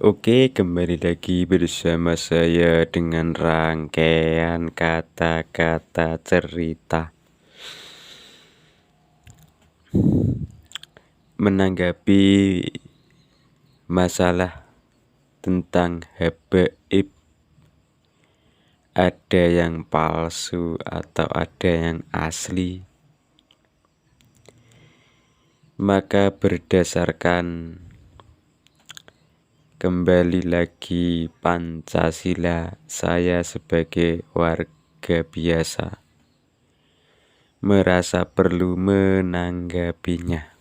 Oke, kembali lagi bersama saya dengan rangkaian kata-kata cerita. Menanggapi masalah tentang habaib, ada yang palsu atau ada yang asli, maka berdasarkan kembali lagi Pancasila, saya sebagai warga biasa merasa perlu menanggapinya.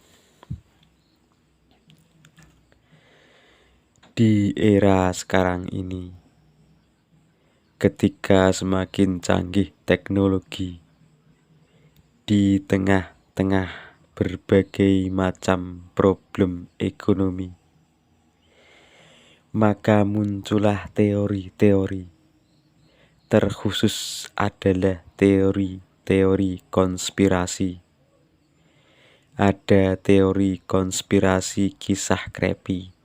Di era sekarang ini, ketika semakin canggih teknologi, di tengah-tengah berbagai macam problem ekonomi, maka muncullah teori-teori, terkhusus adalah teori-teori konspirasi. Ada teori konspirasi kisah krepi,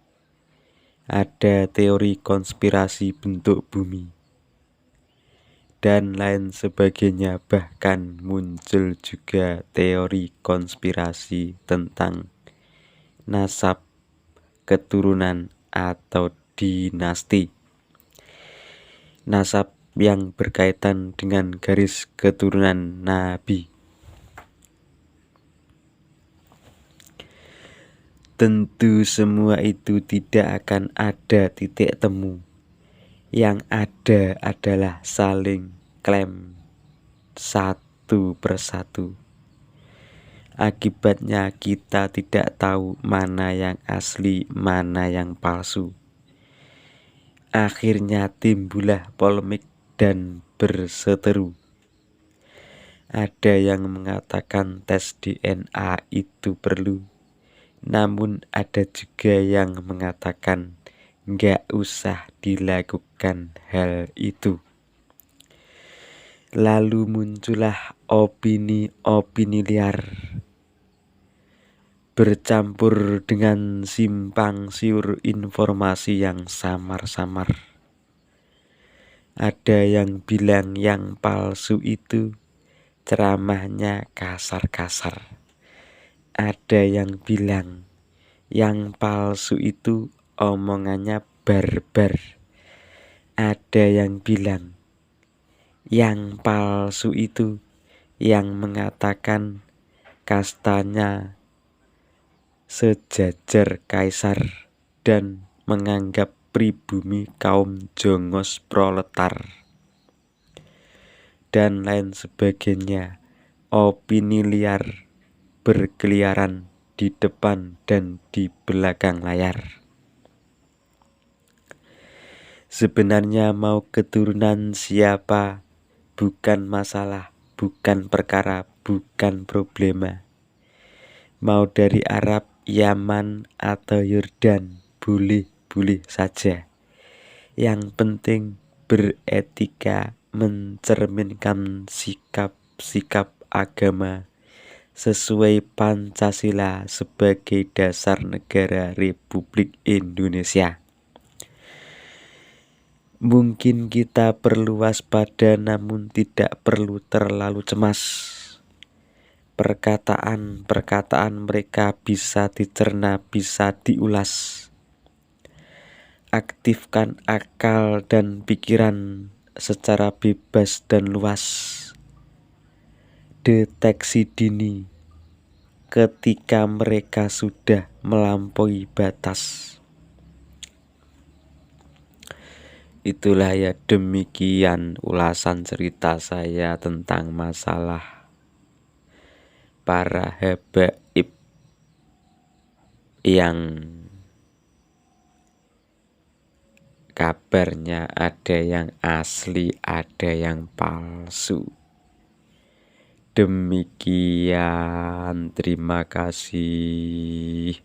ada teori konspirasi bentuk bumi, dan lain sebagainya. Bahkan muncul juga teori konspirasi tentang nasab, keturunan, atau dinasti. Nasab yang berkaitan dengan garis keturunan Nabi. Tentu semua itu tidak akan ada titik temu. Yang ada adalah saling klaim satu persatu. Akibatnya kita tidak tahu mana yang asli, mana yang palsu. Akhirnya timbullah polemik dan berseteru. Ada yang mengatakan tes DNA itu perlu, namun ada juga yang mengatakan nggak usah dilakukan hal itu. Lalu muncullah opini-opini liar, bercampur dengan simpang siur informasi yang samar-samar. Ada yang bilang yang palsu itu ceramahnya kasar-kasar. Ada yang bilang yang palsu itu omongannya barbar. Ada yang bilang yang palsu itu yang mengatakan kastanya sejajar kaisar dan menganggap pribumi kaum jongos proletar, dan lain sebagainya. Opini liar berkeliaran di depan dan di belakang layar. Sebenarnya mau keturunan siapa bukan masalah, bukan perkara, bukan problema. Mau dari Arab, Yaman, atau Yordan, boleh-boleh saja. Yang penting beretika, mencerminkan sikap-sikap agama sesuai Pancasila sebagai dasar negara Republik Indonesia. Mungkin kita perlu waspada, namun tidak perlu terlalu cemas. Perkataan-perkataan mereka bisa dicerna, bisa diulas. Aktifkan akal dan pikiran secara bebas dan luas. Deteksi dini ketika mereka sudah melampaui batas. Itulah ya, demikian ulasan cerita saya tentang masalah para habaib yang kabarnya ada yang asli, ada yang palsu. Demikian, terima kasih.